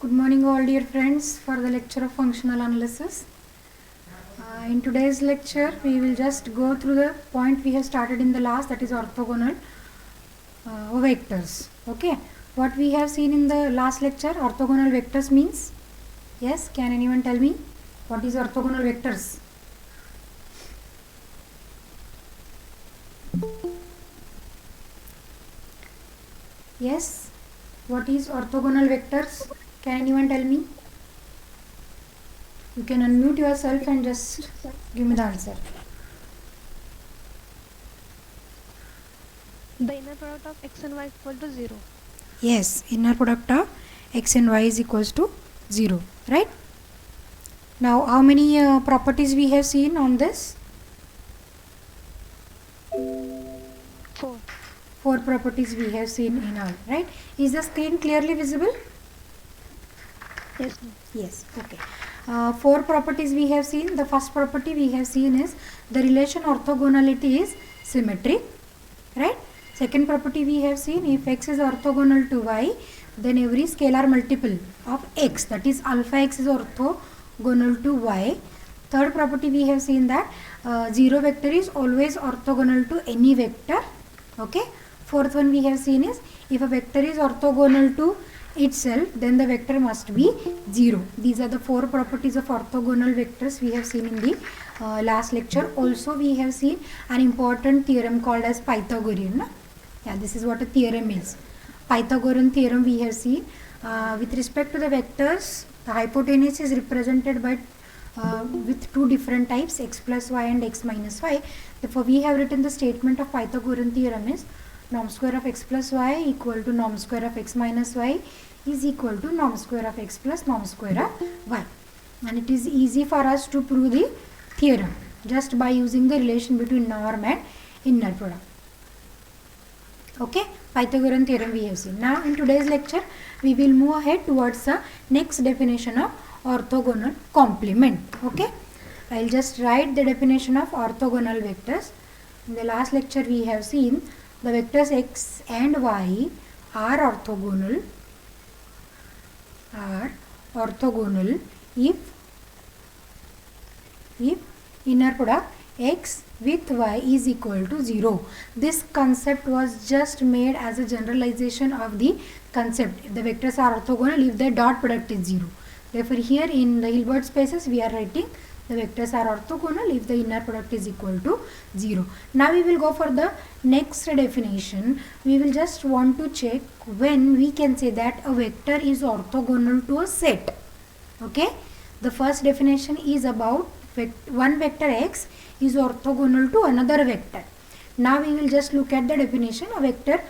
Good morning all dear friends for the lecture of functional analysis. In today's lecture we will just go through the point we have started in the last, that is orthogonal vectors. Okay, what we have seen in the last lecture, orthogonal vectors means, yes, can anyone tell me what is orthogonal vectors? Yes, what is orthogonal vectors? Can anyone tell me? You can unmute yourself and just give me the answer. The inner product of x and y is equal to 0. Yes, inner product of x and y is equals to 0, right? Now, how many properties we have seen on this? 4. 4 properties we have seen in all, right? Is the screen clearly visible? Yes, ma'am. Yes, okay. 4 properties we have seen. The first property we have seen is the relation orthogonality is symmetric, right? Second property we have seen, if x is orthogonal to y, then every scalar multiple of x, that is alpha x, is orthogonal to y. Third property we have seen that 0 vector is always orthogonal to any vector. Okay. Fourth one we have seen is, if a vector is orthogonal to itself, then the vector must be 0. These are the 4 properties of orthogonal vectors we have seen in the last lecture. Also we have seen an important theorem called as Pythagorean. No? Yeah, this is what a theorem is. Pythagorean theorem we have seen. With respect to the vectors, the hypotenuse is represented by with 2 different types, x plus y and x minus y. Therefore, we have written the statement of Pythagorean theorem is norm square of x plus y equal to norm square of x minus y is equal to norm square of x plus norm square of y. And it is easy for us to prove the theorem just by using the relation between norm and inner product. Okay, Pythagorean theorem we have seen. Now in today's lecture we will move ahead towards the next definition of orthogonal complement. Okay, I will just write the definition of orthogonal vectors. In the last lecture we have seen the vectors x and y are orthogonal if inner product x with y is equal to 0. This concept was just made as a generalization of the concept. The vectors are orthogonal if the dot product is 0. Therefore, here in the Hilbert spaces we are writing the vectors are orthogonal if the inner product is equal to 0. Now we will go for the next definition. We will just want to check when we can say that a vector is orthogonal to a set. Okay. The first definition is about one vector x is orthogonal to another vector. Now we will just look at the definition. A vector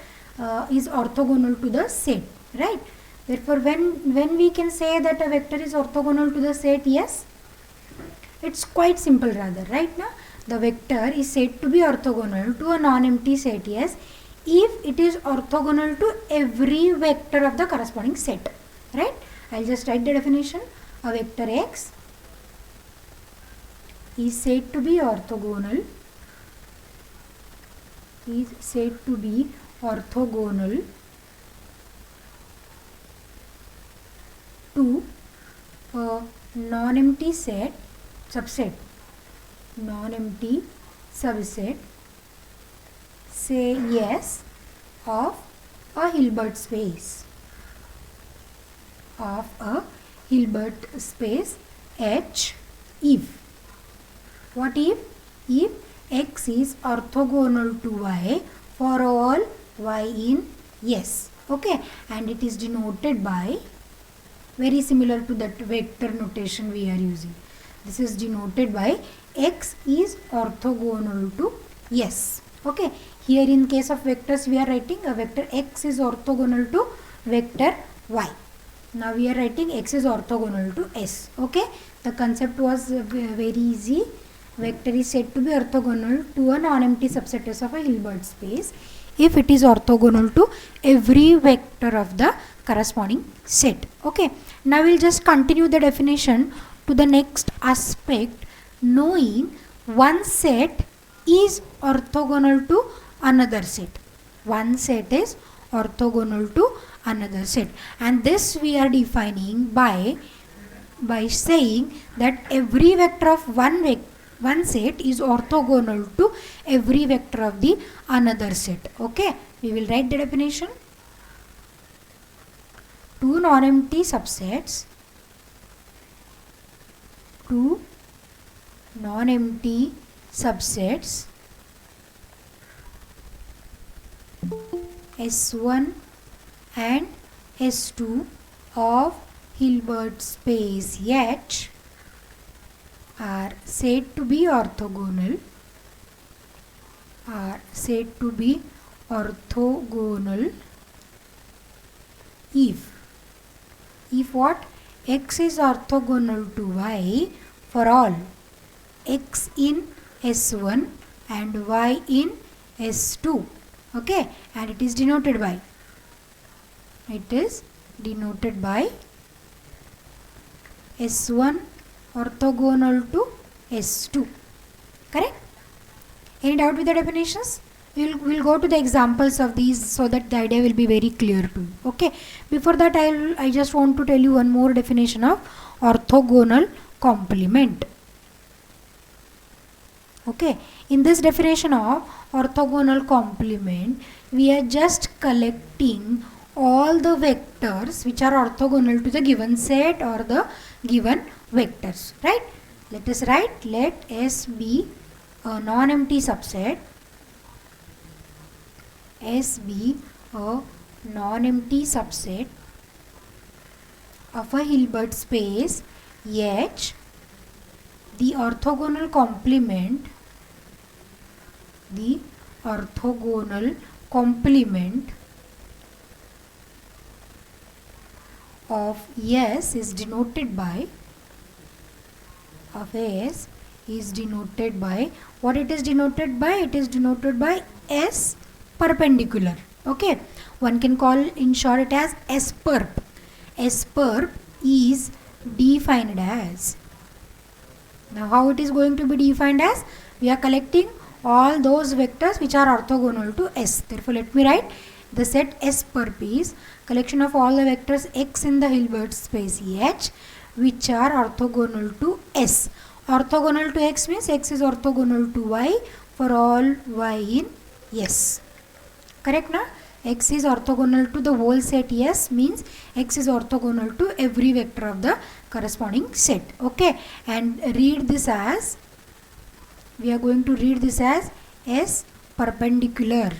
is orthogonal to the set, right? Therefore, when we can say that a vector is orthogonal to the set, yes, it's quite simple rather, right? Now the vector is said to be orthogonal to a non-empty set, yes, if it is orthogonal to every vector of the corresponding set, right? I'll just write the definition. A vector x is said to be orthogonal to a non-empty subset, say yes, of a Hilbert space H if. What if? If x is orthogonal to y for all y in S. Okay, and it is denoted by, very similar to that vector notation we are using. This is denoted by x is orthogonal to S. Okay, here in case of vectors we are writing a vector x is orthogonal to vector y. Now we are writing x is orthogonal to S. Okay, the concept was very easy. Vector is said to be orthogonal to a non-empty subset of a Hilbert space if it is orthogonal to every vector of the corresponding set. Okay, now we'll just continue the definition to the next aspect, knowing one set is orthogonal to another set. One set is orthogonal to another set. And this we are defining by saying that every vector of one set is orthogonal to every vector of the another set. Okay, we will write the definition. Two non-empty subsets S1 and S2 of Hilbert space H are said to be orthogonal if what? X is orthogonal to Y for all X in S1 and Y in S2. Okay, and it is denoted by S1 orthogonal to S2. Correct? Any doubt with the definitions? We'll go to the examples of these so that the idea will be very clear to you. Okay. Before that, I just want to tell you one more definition of orthogonal complement. Okay. In this definition of orthogonal complement, we are just collecting all the vectors which are orthogonal to the given set or the given vectors. Right? Let us write, let S be a non-empty subset. S be a non-empty subset of a Hilbert space H. The orthogonal complement of S is denoted by what it is denoted by? It is denoted by S perpendicular. Okay, one can call in short it as S perp. S perp is defined as, now how it is going to be defined as? We are collecting all those vectors which are orthogonal to S. Therefore, let me write the set S perp is collection of all the vectors X in the Hilbert space H which are orthogonal to S. Orthogonal to X means X is orthogonal to Y for all Y in S. Correct na? X is orthogonal to the whole set S means X is orthogonal to every vector of the corresponding set. Okay, and read this as, we are going to read this as S perpendicular.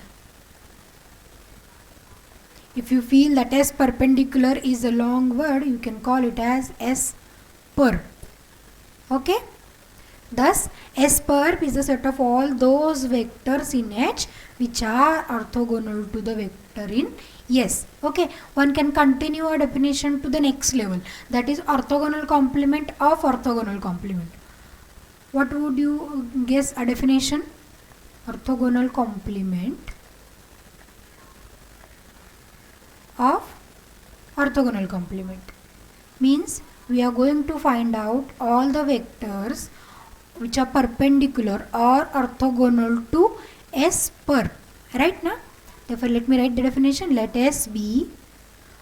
If you feel that S perpendicular is a long word, you can call it as S perp. Okay. Thus, S perp is the set of all those vectors in H which are orthogonal to the vector in S. Okay, one can continue a definition to the next level, that is orthogonal complement of orthogonal complement. What would you guess a definition? Orthogonal complement of orthogonal complement means we are going to find out all the vectors which are perpendicular or orthogonal to S perp. Right now? Therefore, let me write the definition. Let S be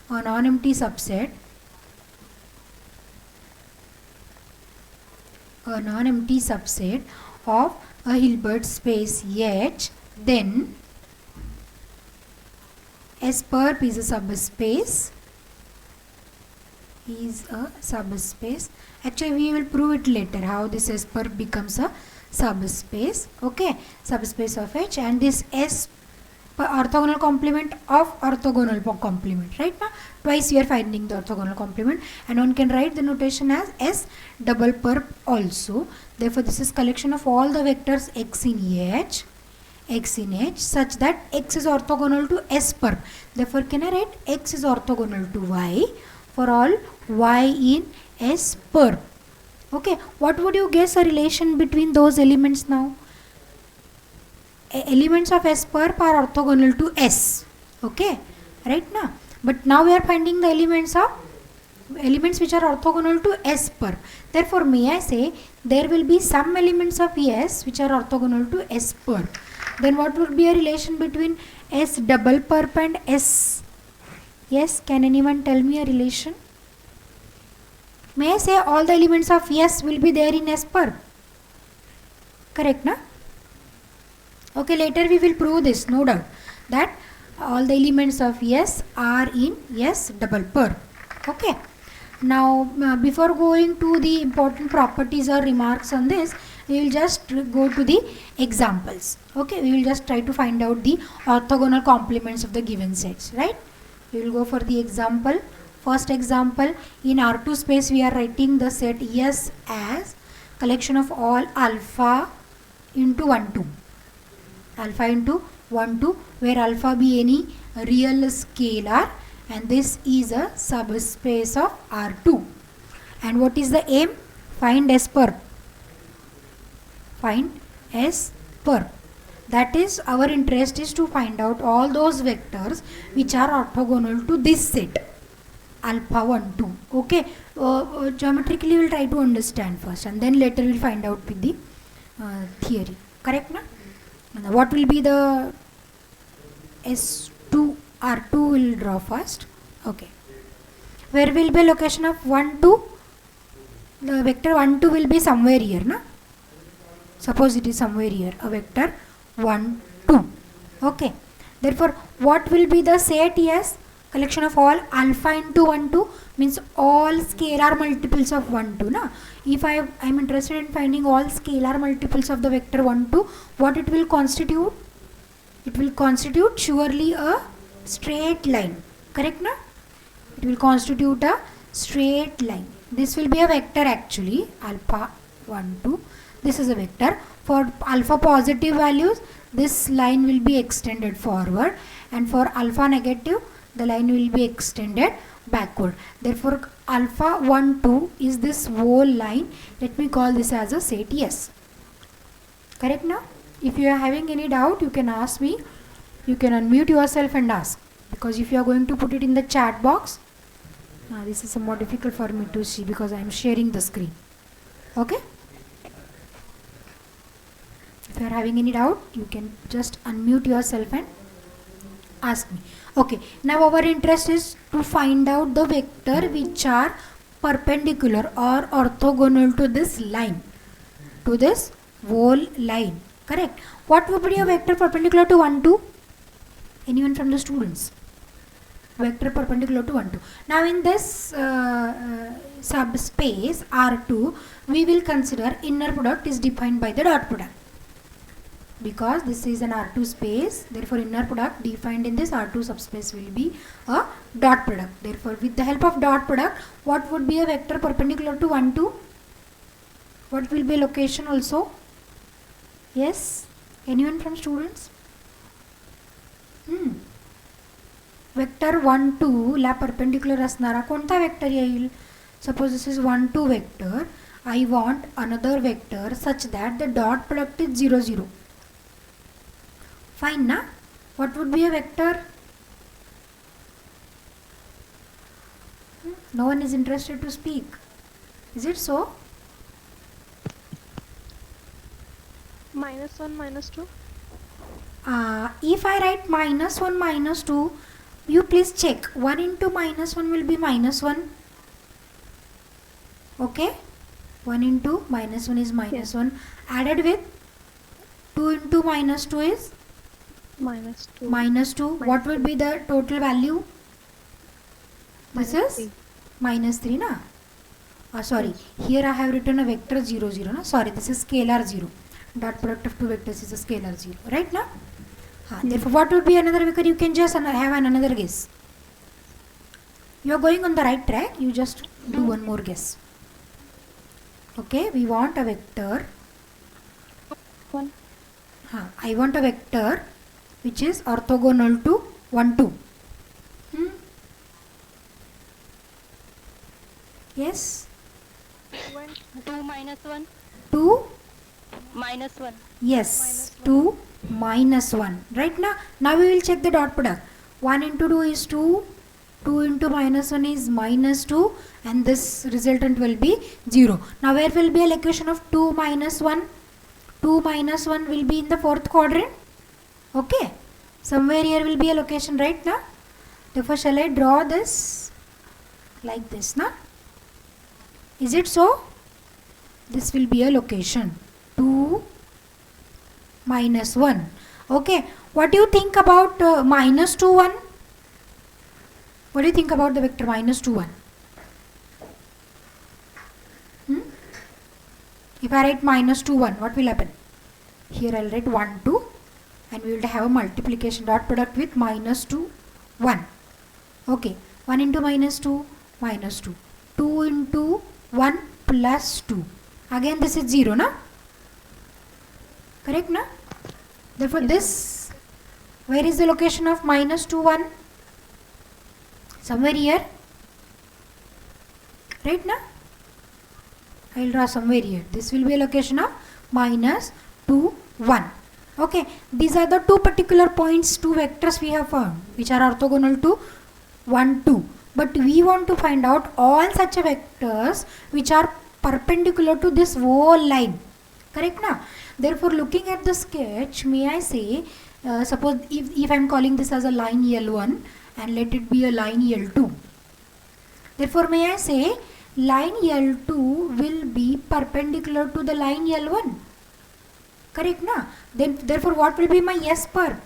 a non-empty subset of a Hilbert space H, then S perp is a subspace. Actually, we will prove it later how this S perp becomes a subspace. Okay, subspace of H, and this S orthogonal complement of orthogonal complement. Right now, twice we are finding the orthogonal complement, and one can write the notation as S double perp also. Therefore, this is collection of all the vectors X in H such that X is orthogonal to S perp. Therefore, can I write X is orthogonal to Y for all Y in S perp. Okay, what would you guess a relation between those elements now? Elements of S perp are orthogonal to S. Okay, right now. But now we are finding the elements which are orthogonal to S perp. Therefore, may I say there will be some elements of S which are orthogonal to S perp. Then what would be a relation between S double perp and S. Yes, can anyone tell me a relation? May I say all the elements of S will be there in S perp? Correct, na? Okay, later we will prove this, no doubt, that all the elements of S are in S double perp. Okay. Now, before going to the important properties or remarks on this, we will just go to the examples. Okay, we will just try to find out the orthogonal complements of the given sets, right? We will go for the example. First example, in R2 space we are writing the set S as collection of all alpha into 1 2. Alpha into 1 2, where alpha be any real scalar, and this is a subspace of R2. And what is the aim? Find S perp. Find S perp. That is, our interest is to find out all those vectors which are orthogonal to this set alpha 1 2. Okay, geometrically we will try to understand first, and then later we will find out with the theory. Correct, na? Now, what will be the S2 R2 will draw first. Okay, where will be location of 1 2? The vector 1 2 will be somewhere here, na? Suppose it is somewhere here, a vector 1 2. Okay, therefore what will be the set? Yes, collection of all alpha into 1 2 means all scalar multiples of 1 2, na? If I am interested in finding all scalar multiples of the vector 1 2, what it will constitute? It will constitute surely a straight line. Correct, na? It will constitute a straight line. This will be a vector actually, alpha 1 2. This is a vector. For alpha positive values, this line will be extended forward, and for alpha negative, the line will be extended backward. Therefore, alpha 1 2 is this whole line. Let me call this as a set S. Correct, na? If you are having any doubt, you can ask me. You can unmute yourself and ask, because if you are going to put it in the chat box, this is somewhat difficult for me to see because I am sharing the screen. Okay, if you are having any doubt, you can just unmute yourself and ask me. Okay, now our interest is to find out the vector which are perpendicular or orthogonal to this line, to this whole line. Correct. What would be a vector perpendicular to 1 2? Anyone from the students? Vector perpendicular to 1 2. Now in this subspace R2, we will consider inner product is defined by the dot product. Because this is an R2 space, therefore inner product defined in this R2 subspace will be a dot product. Therefore, with the help of dot product, what would be a vector perpendicular to 1 2? What will be location also? Yes, anyone from students? Vector 1 2 La perpendicular असणारा कोणता vector येईल? Suppose this is 1 2 vector. I want another vector such that the dot product is 0 0. Fine, na? What would be a vector? No one is interested to speak. Is it so? -1 -2. If I write -1 -2, you please check. 1 into -1 will be -1. Okay? 1 into -1 is -1. Added with 2 into -2 is -2. -2. What will be the total value? This is -3. -3, na? Sorry. Here I have written a vector 0 0, na? Sorry, this is scalar 0. Dot product of two vectors is a scalar 0. Right, na? Therefore, what would be another vector? You can just have another guess. You are going on the right track. You just do one more guess. Okay, we want a vector. 1. I want a vector which is orthogonal to 1 2. Yes? 2 minus 1. 2 Minus 1. Yes, 2 minus 1. Right, now? Now we will check the dot product. 1 into 2 is 2. 2 into -1 is -2, and this resultant will be 0. Now where will be a location of 2 minus 1? 2 minus 1 will be in the fourth quadrant. Okay. Somewhere here will be a location, right? Now, therefore, shall I draw this like this? Now, is it so? This will be a location 2, -1. Okay, what do you think about -2, 1? What do you think about the vector -2, 1? If I write -2, 1, what will happen? Here I will write 1, 2, and we will have a multiplication dot product with -2, 1. Okay, 1 into -2, -2. 2 into 1 plus 2. Again this is 0, na? Correct, na? Therefore this, where is the location of -2, 1? Somewhere here, right, na? I will draw somewhere here. This will be a location of -2, 1. Okay, these are the two particular points, two vectors we have found, which are orthogonal to 1, 2. But we want to find out all such vectors which are perpendicular to this whole line. Correct, na? Therefore, looking at the sketch, may I say, suppose if I am calling this as a line L1 and let it be a line L2. Therefore, may I say line L2 will be perpendicular to the line L1. Correct, na? Then therefore, what will be my S perp?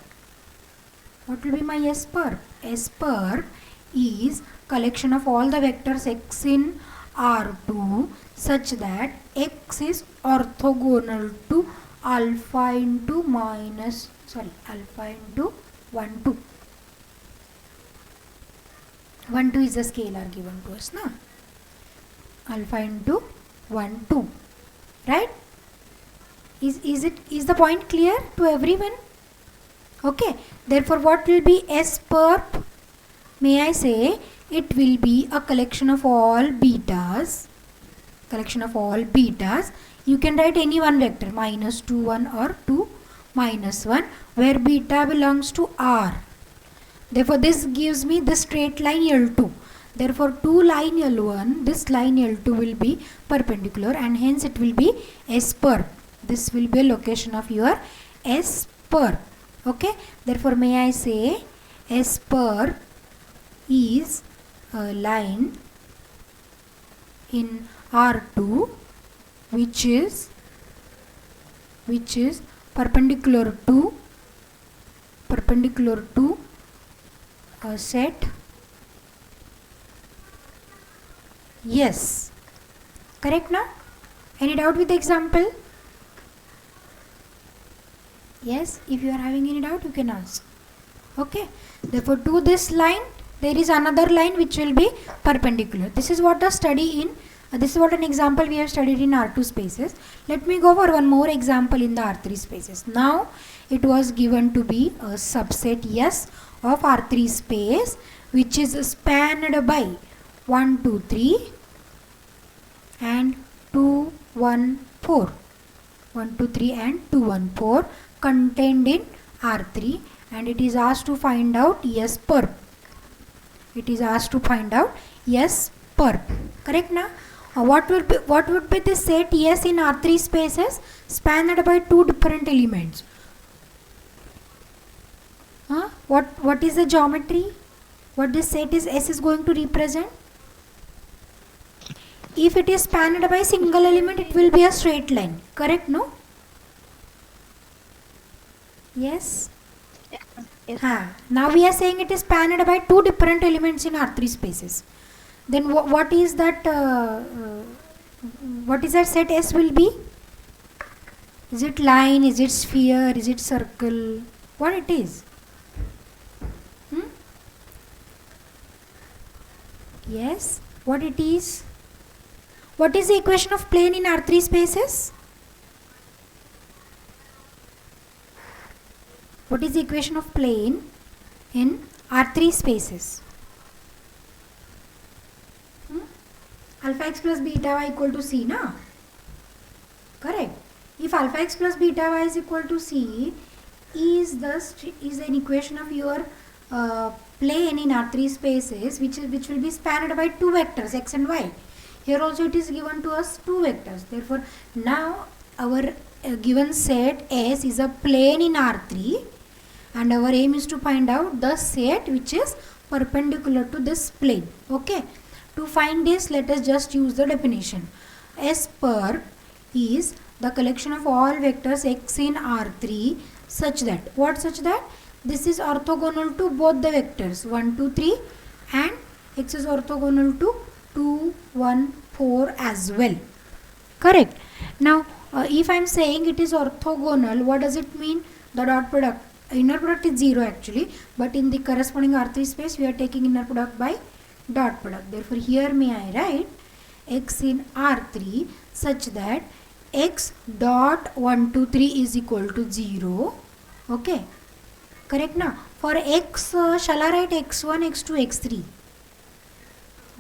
What will be my S perp? S perp is collection of all the vectors x in R2 such that x is orthogonal to alpha into 1, 2. 1, 2 is the scalar given to us, na? Alpha into 1, 2. Right? Is the point clear to everyone? Okay. Therefore, what will be S perp? May I say it will be a collection of all betas. You can write any one vector, -2, 1 or 2, -1, where beta belongs to R. Therefore, this gives me the straight line L2. Therefore, to line L1, this line L2 will be perpendicular and hence it will be S perp. This will be a location of your S perp. Okay. Therefore, may I say S perp is a line in R2 which is perpendicular to a set yes. Correct, na? Any doubt with the example? Yes, if you are having any doubt, you can ask. Okay. Therefore, to this line, there is another line which will be perpendicular. This is what this is what an example we have studied in R2 spaces. Let me go for one more example in the R3 spaces. Now, it was given to be a subset S of R3 space which is spanned by 1, 2, 3 and 2, 1, 4. 1, 2, 3 and 2, 1, 4 contained in R3, and it is asked to find out S perp. Correct, na? What would be the set S in R3 spaces spanned by two different elements? What is the geometry? What this set is S is going to represent? If it is spanned by single element, it will be a straight line. Correct, no? Yes. Yes. Now we are saying it is spanned by two different elements in R3 spaces. Then what is that set S will be? Is it line? Is it sphere? Is it circle? What it is? Yes. What it is? What is the equation of plane in R3 spaces? What is the equation of plane in R3 spaces? Alpha x plus beta y equal to C, na? Correct. If alpha x plus beta y is equal to C is an equation of your plane in R3 spaces which will be spanned by two vectors x and y. Here also it is given to us two vectors. Therefore, now our given set S is a plane in R3 and our aim is to find out the set which is perpendicular to this plane. Okay, to find this, let us just use the definition. S per is the collection of all vectors x in R3 such that, what such that? This is orthogonal to both the vectors 1, 2, 3, and x is orthogonal to 2, 1, 4 as well. Correct. Now if I am saying it is orthogonal, what does it mean? The dot product, inner product is 0 actually, but in the corresponding R3 space we are taking inner product by dot product. Therefore here may I write x in R3 such that x dot 1, 2, 3 is equal to 0. Okay, correct. Now for x, shall I write x1, x2, x3?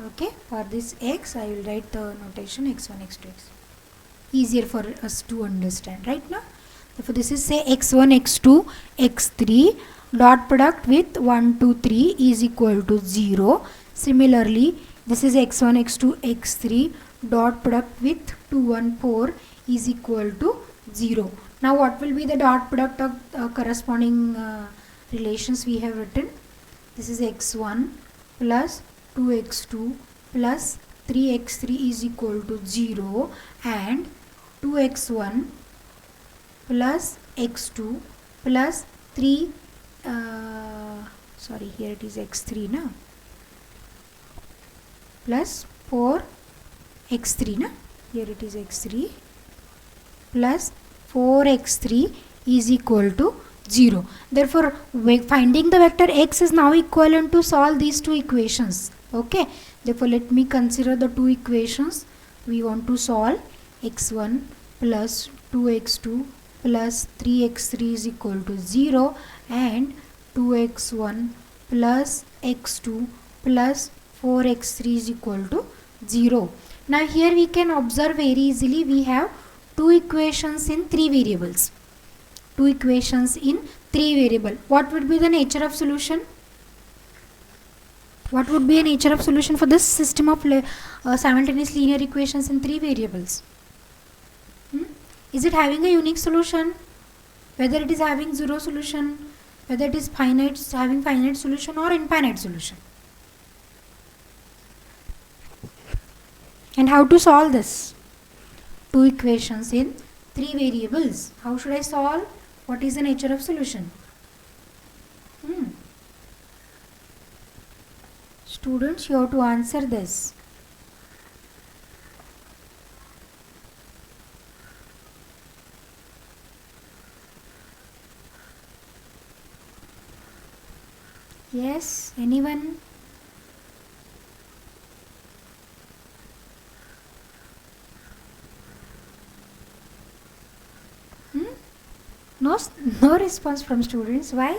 Okay, for this x I will write the notation x1, x2, x3. Easier for us to understand right now. Therefore this is, say, x1, x2, x3 dot product with 1, 2, 3 is equal to 0. Similarly this is x1, x2, x3 dot product with 2, 1, 4 is equal to 0. Now what will be the dot product of corresponding relations we have written? This is x1 plus 2x2 plus 3x3 is equal to 0, and 2x1 plus x2 plus 3 sorry, here it is x3 now, plus 4x3 na, here it is x3 plus 4x3 is equal to 0. Therefore finding the vector x is now equivalent to solve these two equations. Okay, therefore let me consider the two equations we want to solve. x1 plus 2x2 plus 3x3 is equal to 0, and 2x1 plus x2 plus 4x3 is equal to 0. Now here we can observe very easily we have two equations in three variables. Two equations in three variable. What would be the nature of solution? What would be a nature of solution for this system of simultaneous linear equations in three variables? Is it having a unique solution? Whether it is having zero solution, whether it is finite, having finite solution or infinite solution. And how to solve this? Two equations in three variables. How should I solve? What is the nature of solution? Students, you have to answer this. Yes, anyone? No response from students. Why?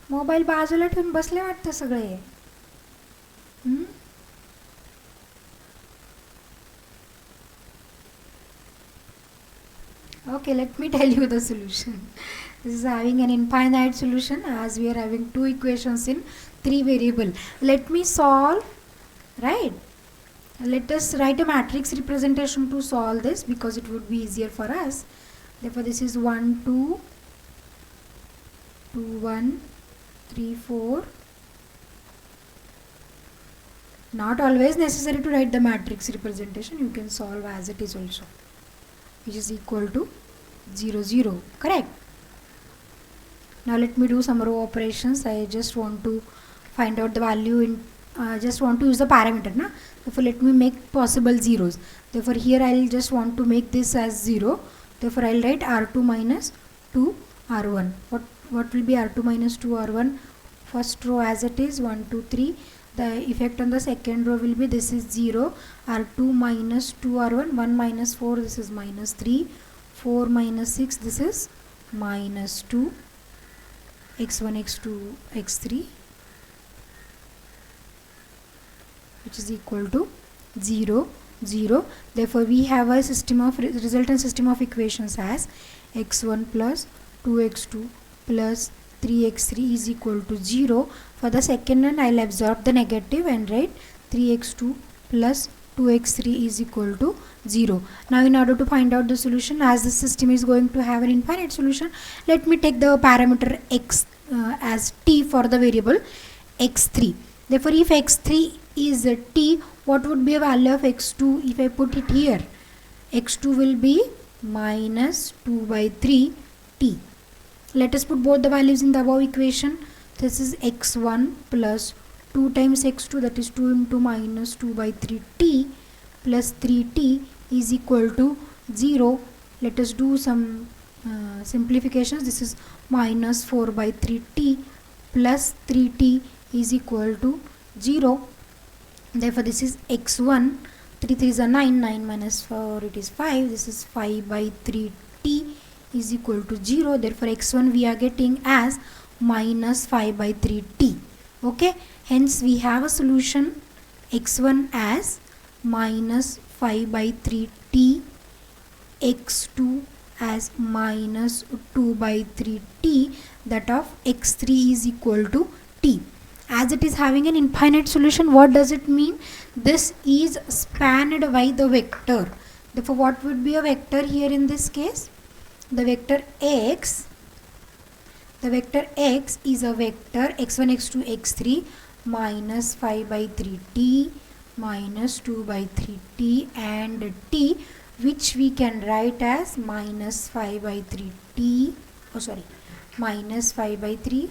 Mobile बाजूला ठेवून बसले वाटतं सगळे. Okay, let me tell you the solution. This is having an infinite solution as we are having two equations in three variable. Let me solve, right? Let us write a matrix representation to solve this because it would be easier for us. Therefore this is 1, 2, 2, 1, 3, 4. Not always necessary to write the matrix representation. You can solve as it is also, which is equal to 0, 0. Correct. Now let me do some row operations. I just want to find out the value in just want to use the parameter na. Therefore let me make possible zeros. Therefore here I will just want to make this as 0. Therefore I will write R2 minus 2 R1. What will be R2 minus 2 R1? First row as it is 1, 2, 3. The effect on the second row will be this is 0. R2 minus 2 R1. 1 minus 4, this is minus 3. 4 minus 6, this is minus 2. x1, x2, x3, which is equal to 0, 0. Therefore we have a system of resultant system of equations as x1 plus 2x2 plus 3x3 is equal to 0. For the second one I will absorb the negative and write 3x2 plus 2x3 is equal to 0. Now in order to find out the solution, as the system is going to have an infinite solution, let me take the parameter x as t for the variable x3. Therefore if x3 is t, what would be a value of x2 if I put it here? X2 will be minus 2 by 3 t. Let us put both the values in the above equation. This is x1 plus 2 times x2, that is 2 into minus 2 by 3 t plus 3t is equal to 0. Let us do some simplifications. This is minus 4 by 3t plus 3t is equal to 0. Therefore this is x1, 3 3s are 9, 9 minus 4 it is 5, this is 5 by 3t is equal to 0. Therefore x1 we are getting as minus 5 by 3t. Okay, hence we have a solution x1 as minus 5 by 3t, x2 as minus 2 by 3t, that of x3 is equal to t. As it is having an infinite solution, what does it mean? This is spanned by the vector. Therefore what would be a vector here in this case? The vector x is a vector x1, x2, x3 minus 5 by 3t minus 2 by 3t and t, which we can write as minus 5 by 3t, minus 5 by 3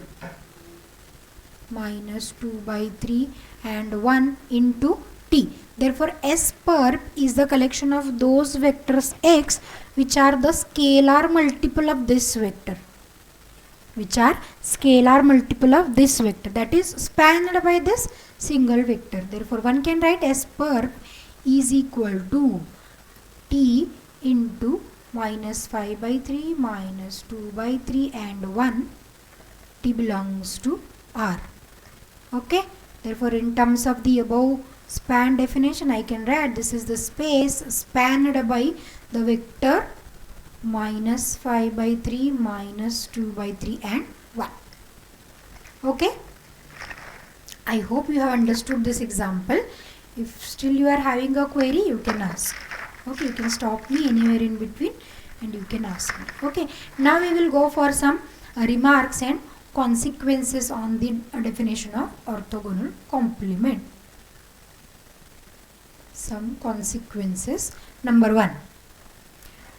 minus 2 by 3 and 1 into t. Therefore S perp is the collection of those vectors x which are the scalar multiple of this vector, that is spanned by this single vector. Therefore one can write S perp is equal to t into minus 5 by 3 minus 2 by 3 and 1, t belongs to R. Okay, therefore in terms of the above span definition, I can write this is the space spanned by the vector minus 5 by 3 minus 2 by 3 and 1. Okay, I hope you have understood this example. If still you are having a query, you can ask. Okay, you can stop me anywhere in between and you can ask me. Okay, now we will go for some remarks and consequences on the definition of orthogonal complement. Some consequences. Number 1.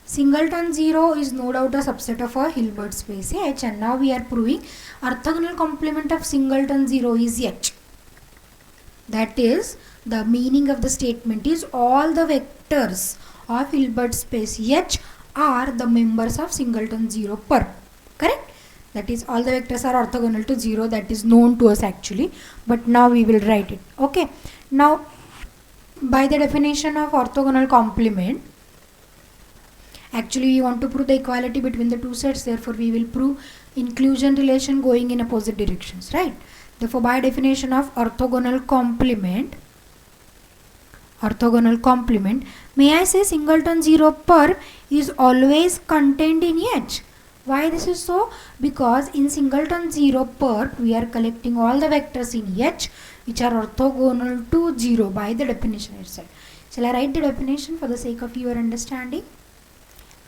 Singleton 0 is no doubt a subset of a Hilbert space H, and now we are proving orthogonal complement of singleton 0 is H. That is, the meaning of the statement is all the vectors of Hilbert space H are the members of singleton 0 perp. Correct? That is, all the vectors are orthogonal to 0. That is known to us actually, but now we will write it. Okay, now by the definition of orthogonal complement, actually we want to prove the equality between the two sets. Therefore we will prove inclusion relation going in opposite directions, right? Therefore by definition of orthogonal complement, may I say singleton 0 perp is always contained in H. Why this is so? Because in singleton 0 perp we are collecting all the vectors in H which are orthogonal to 0 by the definition itself. Shall I write the definition for the sake of your understanding?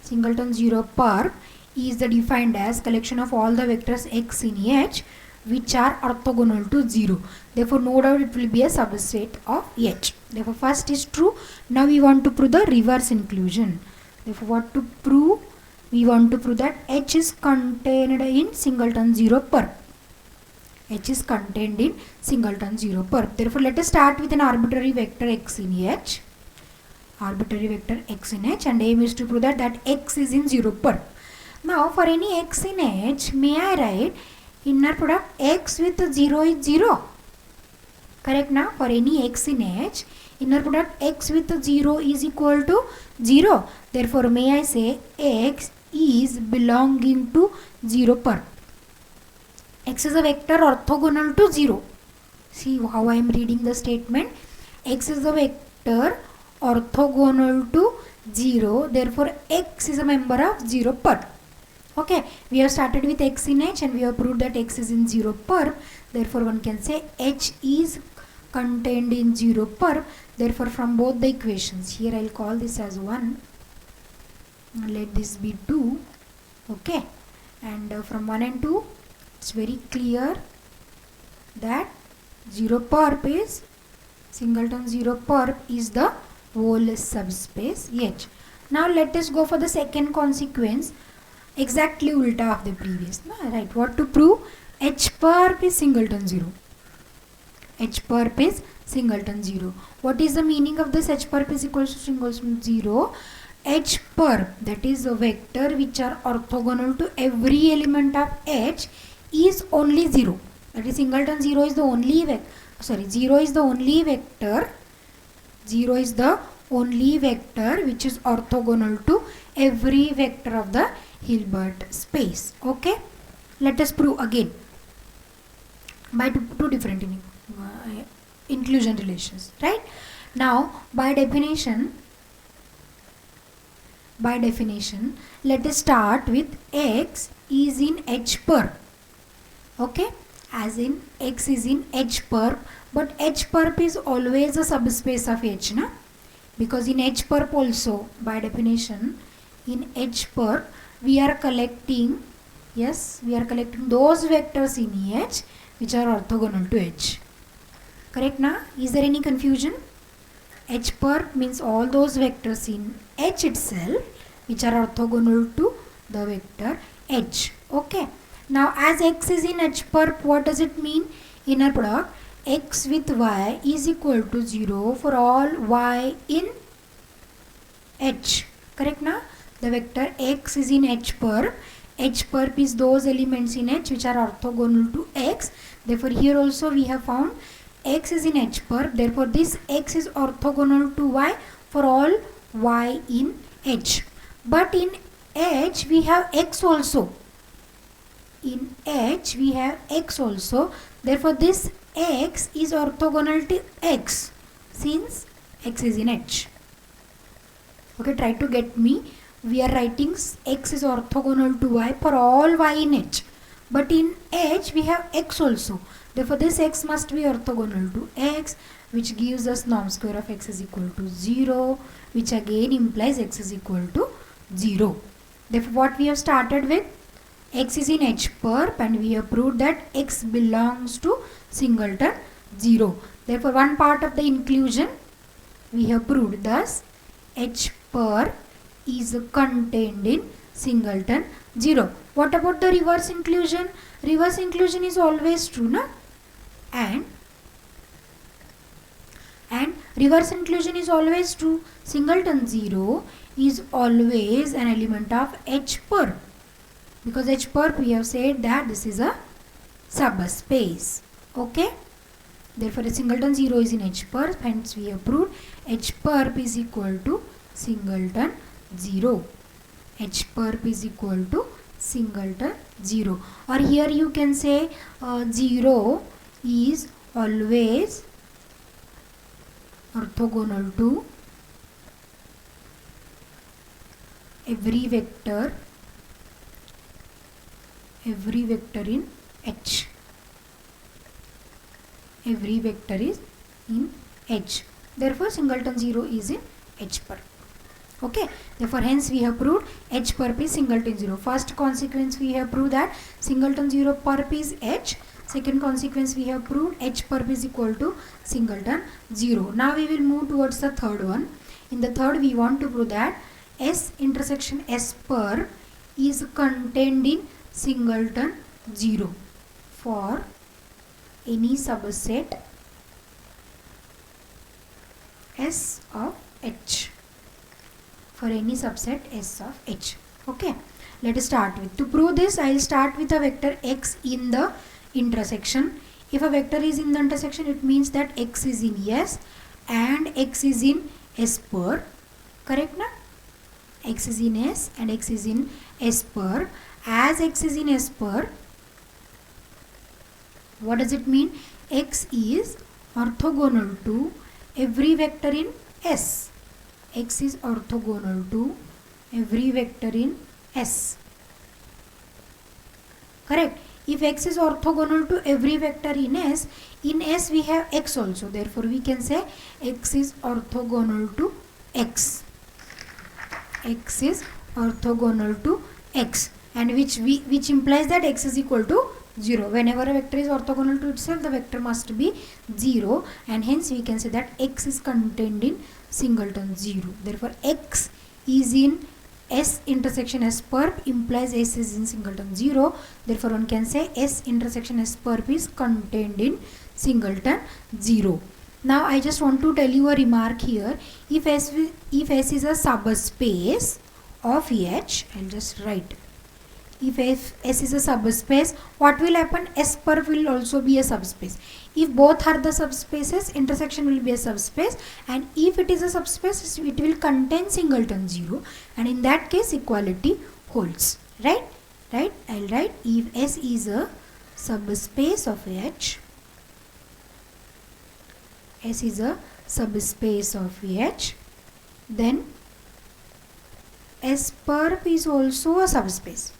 Singleton 0 perp is defined as collection of all the vectors x in H which are orthogonal to 0. Therefore no doubt it will be a subset of H. Therefore first is true. Now we want to prove the reverse inclusion. Therefore what to prove? We want to prove that H is contained in singleton 0 perp. H is contained in singleton 0 perp. Therefore let us start with an arbitrary vector x in H. And aim is to prove that x is in 0 perp. Now for any x in H, may I write inner product x with 0 is 0. Correct now? For any x in H, inner product x with 0 is equal to 0. Therefore may I say x is belonging to 0 perp. X is a vector orthogonal to 0. See how I am reading the statement. X is a vector orthogonal to 0. Therefore x is a member of 0 perp. Okay, we have started with x in H and we have proved that x is in 0 perp. Therefore one can say H is contained in 0 perp. Therefore from both the equations, here I'll call this as 1, let this be 2, okay, and from 1 and 2 it's very clear that 0 perp is singleton 0 perp is the whole subspace H. Now let us go for the second consequence, exactly ulta of the previous, right? What to prove? H perp is singleton 0. H perp is singleton 0. What is the meaning of this? H perp is equals to singleton 0. H perp, that is a vector which are orthogonal to every element of H, is only 0. That is singleton 0 is the only vector. 0 is the only vector. 0 is the only vector which is orthogonal to every vector of the Hilbert space. Okay, let us prove again by two different inclusion relations. Right now, by definition, let us start with X is in H perp. Okay, as in X is in H perp, but H perp is always a subspace of H, na? Because in H perp also, by definition, in H perp we are collecting, yes, we are collecting those vectors in H which are orthogonal to H. Correct na? Is there any confusion? H perp means all those vectors in H itself which are orthogonal to the vector H. Okay. Now as X is in H perp, what does it mean? Inner product X with Y is equal to 0 for all Y in H. Correct na? The vector X is in H perp. H perp is those elements in H which are orthogonal to X. Therefore here also we have found X is in H perp. Therefore this X is orthogonal to Y for all Y in H. But in H we have X also. In H we have X also. Therefore this X is orthogonal to X since X is in H. Okay, try to get me. We are writing X is orthogonal to Y for all Y in H. But in H we have X also. Therefore this X must be orthogonal to X, which gives us norm square of X is equal to 0, which again implies X is equal to 0. Therefore what we have started with, X is in H perp, and we have proved that X belongs to singleton 0. Therefore one part of the inclusion we have proved. Thus H perp is contained in singleton 0. What about the reverse inclusion? Reverse inclusion is always true, na? And reverse inclusion is always true. Singleton 0 is always an element of H perp. Because H perp we have said that this is a subspace. Okay. Therefore a singleton 0 is in H perp, hence we have proved H perp is equal to singleton 0. H perp is equal to singleton 0. Or here you can say 0 is always orthogonal to every vector in H. Every vector is in H. Therefore singleton 0 is in H perp. Okay. Therefore hence we have proved H perp is singleton 0. First consequence we have proved that singleton 0 perp is H. Second consequence we have proved H perp is equal to singleton 0. Now we will move towards the third one. In the third we want to prove that S intersection S perp is contained in singleton 0 for any subset S of H. For any subset S of H. Okay. Let us start with. To prove this, I will start with a vector X in the intersection. If a vector is in the intersection, it means that X is in S and X is in S perp. Correct na? X is in S and X is in S perp. As X is in S perp, what does it mean? X is orthogonal to every vector in S. X is orthogonal to every vector in S. Correct. if x is orthogonal to every vector in S we have x also. Therefore, we can say x is orthogonal to x. X is orthogonal to x, and which implies that x is equal to 0. Whenever a vector is orthogonal to itself, the vector must be 0, and hence we can say that x is contained in singleton 0. Therefore, x is in S intersection S perp implies S is in singleton 0. Therefore, one can say S intersection S perp is contained in singleton 0. Now, I just want to tell you a remark here. If S is a subspace of H, I'll just write. If S is a subspace, what will happen? S perp will also be a subspace. If both are the subspaces, intersection will be a subspace, and if it is a subspace, it will contain singleton 0, and in that case equality holds. Right? I'll write if S is a subspace of H, S is a subspace of H, then S perp is also a subspace.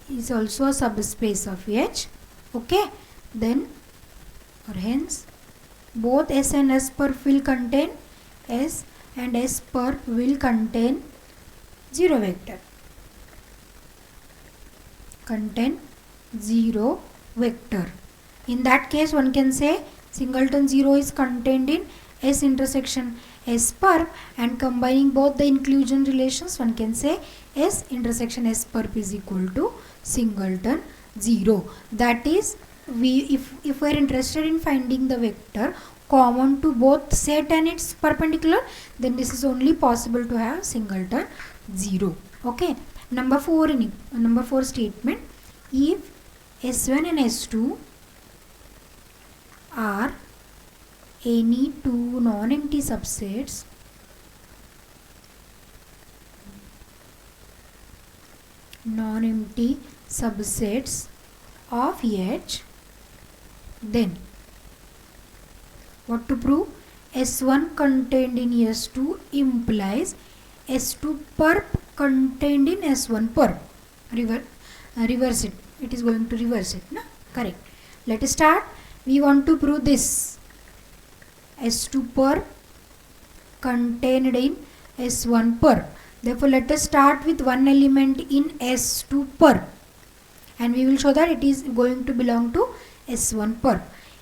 Is also a subspace of H. Okay, then or hence both S and S perp will contain S, and S perp will contain 0 vector. Contain 0 vector. In that case, one can say singleton 0 is contained in S intersection S perp, and combining both the inclusion relations, one can say S intersection S perp is equal to singleton 0. That is, if we are interested in finding the vector common to both set and its perpendicular, then this is only possible to have singleton 0. Okay. Number 4 statement. If S1 and S2 are any two non-empty subsets of H, then what to prove? S1 contained in S2 implies S2 perp contained in S1 perp. Reverse it. It is going to reverse it. No? Correct. Let us start. We want to prove this. S2 perp contained in S1 perp. Therefore, let us start with one element in S2 perp, and we will show that it is going to belong to S1 perp.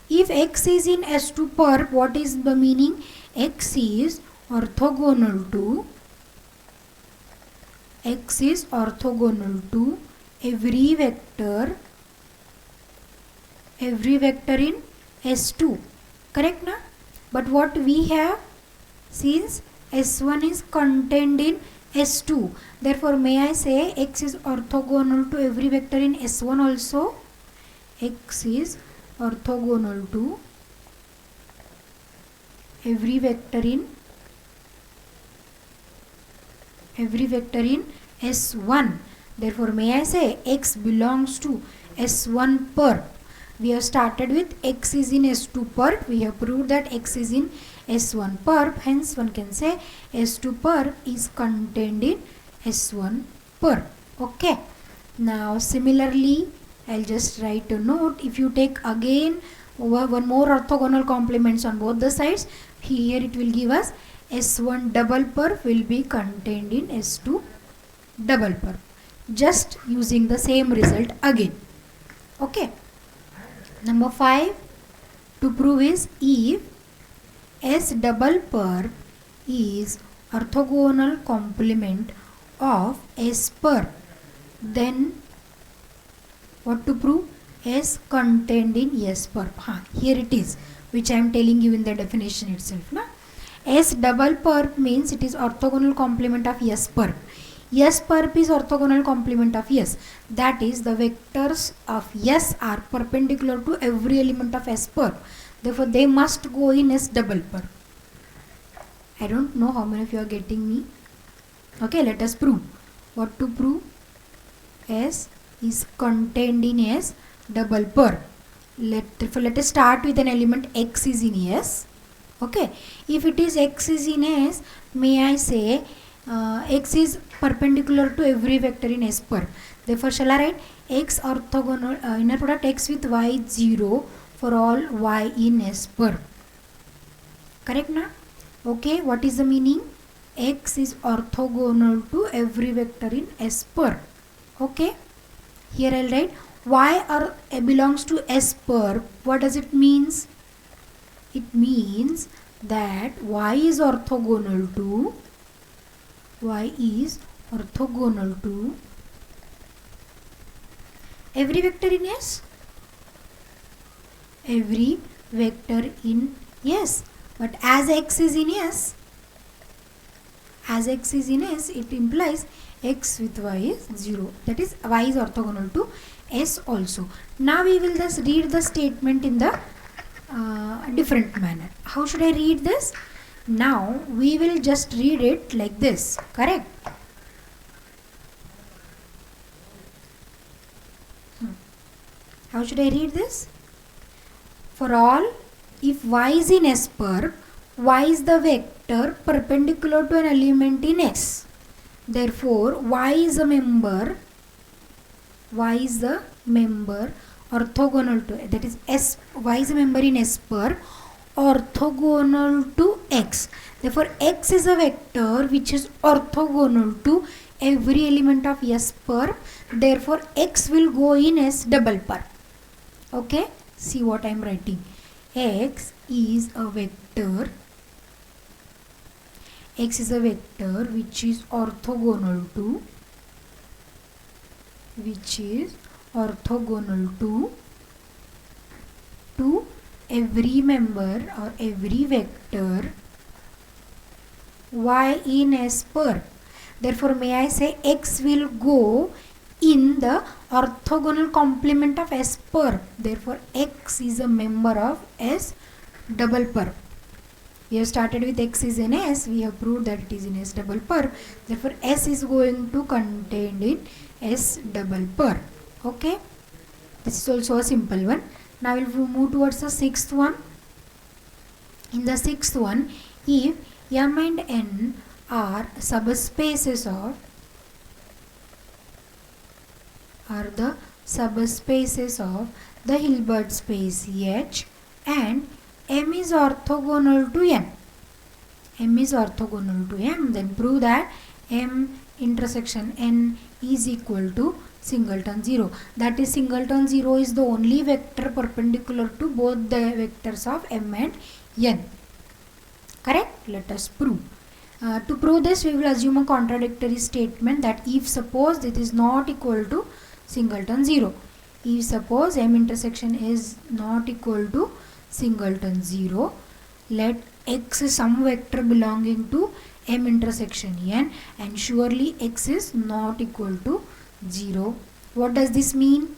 If X is in S2 perp, what is the meaning? X is orthogonal to every vector in S2. Correct, na? But what we have, since S1 is contained in S2, therefore may I say X is orthogonal to every vector in S1 also. X is orthogonal to every vector in S1. Therefore may I say X belongs to S1 perp. We have started with X is in S2 perp. We have proved that X is in S1 perp. Hence one can say S2 perp is contained in S1 perp. Okay. Now similarly, I'll just write a note. If you take again one more orthogonal complements on both the sides, here it will give us S1 double perp will be contained in S2 double perp. Just using the same result again. Okay. Number 5 to prove is if S double perp is orthogonal complement of S perp, then what to prove? S contained in S perp. Here it is, which I am telling you in the definition itself. Na? S double perp means it is orthogonal complement of S perp. S perp is orthogonal complement of S. That is, the vectors of S are perpendicular to every element of S perp. Therefore, they must go in S double perp. I don't know how many of you are getting me. Okay, let us prove. What to prove? S is contained in S double perp. Therefore, let us start with an element X is in S. Okay, if it is X is in S, may I say x is perpendicular to every vector in S per. Therefore, shall I write x orthogonal inner product x with y is 0 for all y in S per. Correct na? Okay, what is the meaning? X is orthogonal to every vector in S per. Okay, here I'll write y belongs to S per. What does it means? It means that y is orthogonal to every vector in S. Every vector in S. But as x is in S, it implies x with y is 0. That is, y is orthogonal to S also. Now we will just read the statement in the different manner. How should I read this? Now we will just read it like this. Correct? How should I read this? For all, if y is in S per, y is the vector perpendicular to an element in S. Therefore, y is a member orthogonal to, that is S, y is a member in S per orthogonal to x. Therefore, x is a vector which is orthogonal to every element of S per. Therefore, x will go in S double per. Okay, see what I am writing. X is a vector which is orthogonal to every member or every vector y in S per. Therefore, may I say x will go in the orthogonal complement of S per. Therefore, x is a member of S double per. We have started with x is in S. We have proved that it is in S double per. Therefore, S is going to contained in S double per. Okay. This is also a simple one. Now we will move towards the sixth one. In the sixth one, if M and N are subspaces of the Hilbert space H and M is orthogonal to N. Then prove that M intersection N is equal to singleton 0. That is, singleton 0 is the only vector perpendicular to both the vectors of M and N. Correct? Let us prove. To prove this, we will assume a contradictory statement that if suppose it is not equal to singleton 0. If suppose M intersection is not equal to singleton 0, let x is some vector belonging to M intersection N, and surely x is not equal to 0. What does this mean?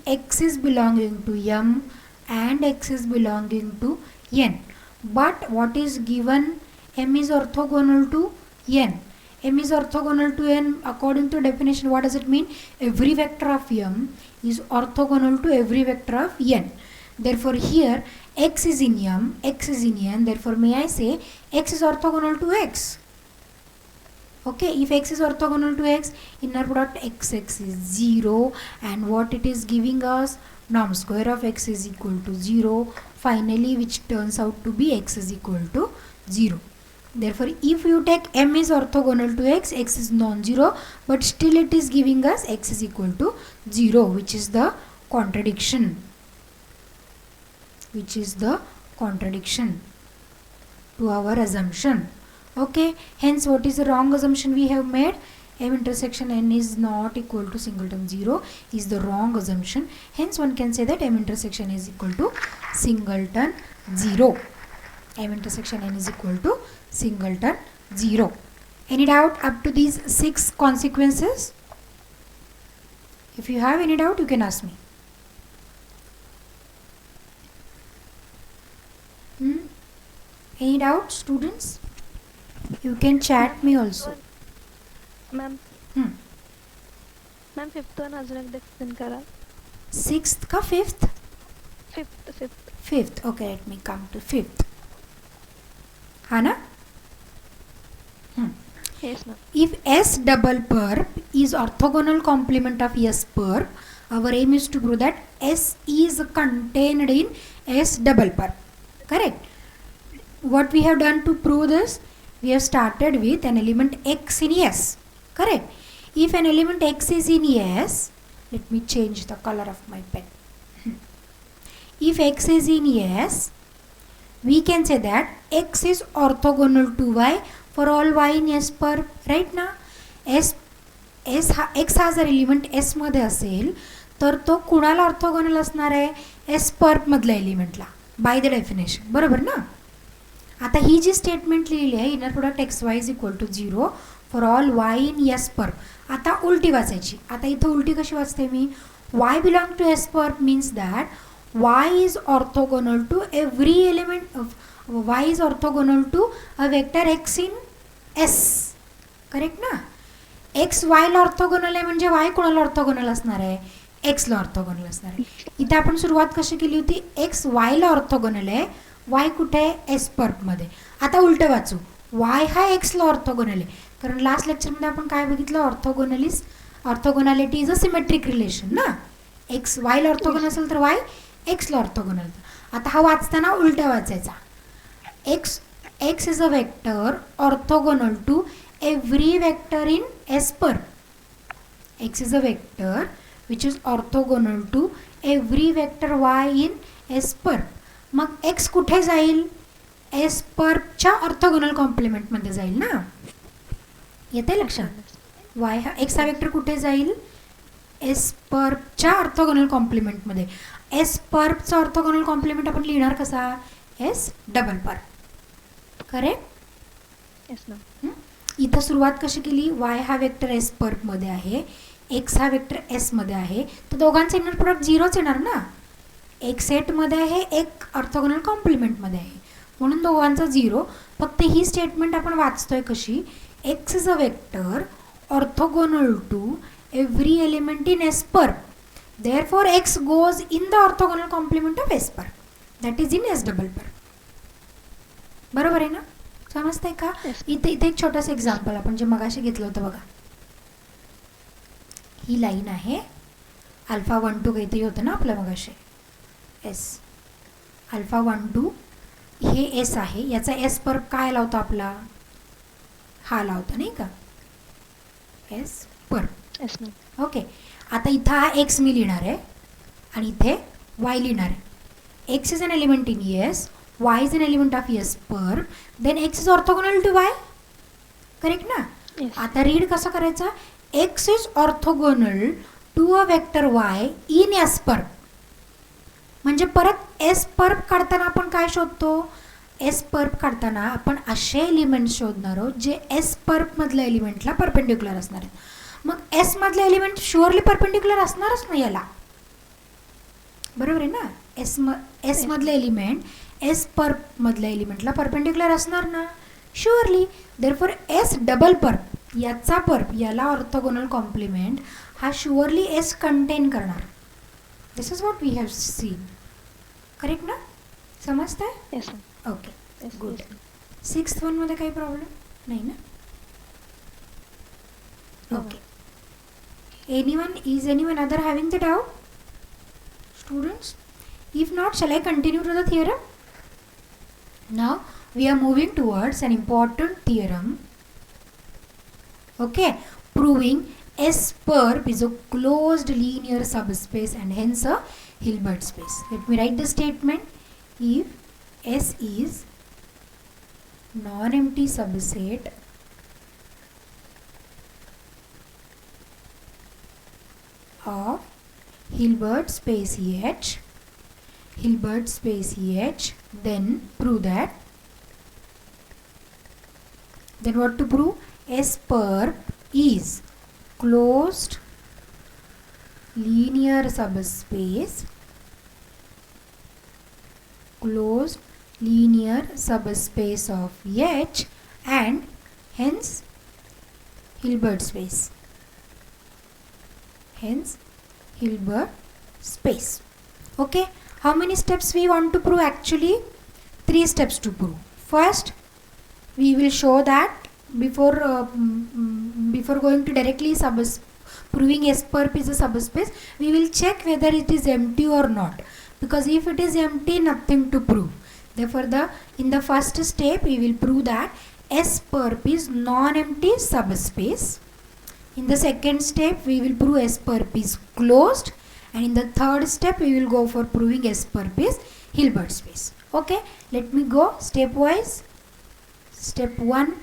X is belonging to M and x is belonging to N. But what is given? M is orthogonal to N. M is orthogonal to N according to definition. What does it mean? Every vector of M is orthogonal to every vector of N. Therefore, here x is in M, x is in N. Therefore, may I say x is orthogonal to x. Okay, if x is orthogonal to x, inner product x is 0, and what it is giving us? Norm square of x is equal to 0, finally, which turns out to be x is equal to 0. Therefore, if you take M is orthogonal to x, x is non-zero, but still it is giving us x is equal to 0, which is the contradiction. To our assumption. Okay, hence what is the wrong assumption we have made? M intersection N is not equal to singleton 0 is the wrong assumption. Hence one can say that M intersection is equal to singleton 0. M intersection N is equal to singleton 0. Any doubt up to these 6 consequences? If you have any doubt, you can ask me. Any doubt, students? You can chat me also. Ma'am ma'am fifth one अजून एकदा explain करा. 6th का 5th? Fifth. 5th. Okay, let me come to 5th. हा ना. Yes, ma'am. If S double perp is orthogonal complement of S perp, our aim is to prove that S is contained in S double perp. Correct. What we have done to prove this? We have started with an element X in S. Correct. If an element X is in S, let me change the color of my pen. If X is in S, we can say that X is orthogonal to Y for all Y in S perp, right ना. X हा जर element S मध्ये असेल तर तो कुणाला orthogonal असणार आहे? S पर्प मधल्या एलिमेंटला, बाय द डेफिनेशन, बरोबर ना. आता ही जी स्टेटमेंट लिहिली आहे inner product x y is equal to 0 for all y in S perp, आता उलटी वाचायची. आता इथं उलटी कशी वाचते मी? Y belong to S perp means that y is orthogonal to every element, y is orthogonal to a vector x in S. Correct ना. एक्स वायला ऑर्थोगोनल आहे म्हणजे वाय कोणाला ऑर्थोगोनल असणार आहे? एक्सला ऑर्थोगोनल असणार आहे. इथे आपण सुरुवात कशी केली होती? एक्स वायला ऑर्थोगोनल आहे, वाय कुठे आहे? एस पर्पमध्ये. आता उलटं वाचू, वाय हा एक्सला ऑर्थोगोनल आहे, कारण लास्ट लेक्चरमध्ये आपण काय बघितलं? Orthogonality is a symmetric relation ना. एक्स वायला ऑर्थोगोनल असेल तर वाय एक्सला ऑर्थोगोनल. आता हा वाचताना उलटा वाचायचा. X is a vector orthogonal to every vector in S perp. X is a vector which is orthogonal to every vector Y in S perp. Mug X कुठे जाईल? S पर्पच्या ऑर्थोगोनल कॉम्प्लिमेंटमध्ये जाईल ना. येते लक्षात? Y हा X हा vector कुठे जाईल? S पर्पच्या ऑर्थोगोनल कॉम्प्लिमेंटमध्ये. S पर्पचा ऑर्थोगोनल कॉम्प्लिमेंट आपण लिहिणार कसा? S double perp. Correct. Yes, ma'am. इथं सुरुवात कशी केली? वाय हा वेक्टर एस पर्पमध्ये आहे, एक्स हा वेक्टर एसमध्ये आहे, तर दोघांचं इनर प्रोडक्ट 0च येणार ना. एक सेटमध्ये आहे, एक ऑर्थोगोनल कॉम्प्लिमेंटमध्ये आहे, म्हणून दोघांचा 0. फक्त ही स्टेटमेंट आपण वाचतोय कशी? X is a vector orthogonal to every element in S perp, therefore X goes in the orthogonal complement of S perp, that is in S double perp. बरोबर आहे ना. समजतंय का? इथे एक छोटंसं एक्झाम्पल आपण जे मगाशी घेतलं होतं बघा. ही लाईन आहे, अल्फा 1 2 काहीतरी होतं ना आपलं मगाशी. एस अल्फा 1 2 हे एस आहे, याचा एस पर्प काय लावतो आपला? हा लावतो नाही का, S pulp. Yes, ma'am. Okay. आता इथं हा एक्स मी लिहिणार आहे आणि इथे वाय लिहिणार आहे. X is an element in S, y is an element of S perp, then x is orthogonal to y. Correct ना. Yes. आता रीड कसं करायचं? x is orthogonal to a vector y in S perp. म्हणजे परत S perp काढताना आपण काय शोधतो? S perp काढताना आपण असे एलिमेंट शोधणार आहोत जे S perp मधल्या एलिमेंटला परपेंडिक्युलर असणार आहेत. मग S मधले एलिमेंट शुअरली परपेंडिक्युलर असणारच ना याला, बरोबर आहे ना. एस मधले एलिमेंट एस पर्प मधल्या एलिमेंटला परपेंडिक्युलर असणार ना, surely. Therefore S double perp, याचा पर्प याला ऑर्थोगोनल कॉम्प्लिमेंट हा शुअरली एस कंटेन करणार. This is what we have seen. Correct ना. समजतंय? Yes, ma'am. Okay, Yes, good. yes, ma'am. 6th मध्ये काही प्रॉब्लेम नाही ना. No, okay. Anyone other having the doubt? Students? If not, shall I continue to the theorem? Now we are moving towards an important theorem. Okay, proving S perp is a closed linear subspace and hence a Hilbert space. Let me write the statement. If S is non-empty subset of Hilbert space H, then prove that. Then what to prove? S perp is closed linear subspace of H and hence Hilbert space. Okay, how many steps we want to prove? Actually 3 steps to prove. First, we will show that before before going to directly proving S perp is a subspace, we will check whether it is empty or not, because if it is empty, nothing to prove. Therefore in the first step we will prove that S perp is non-empty subspace. In the second step we will prove S perp is closed, and in the third step we will go for proving S perp is Hilbert space. Okay, let me go stepwise. Step 1,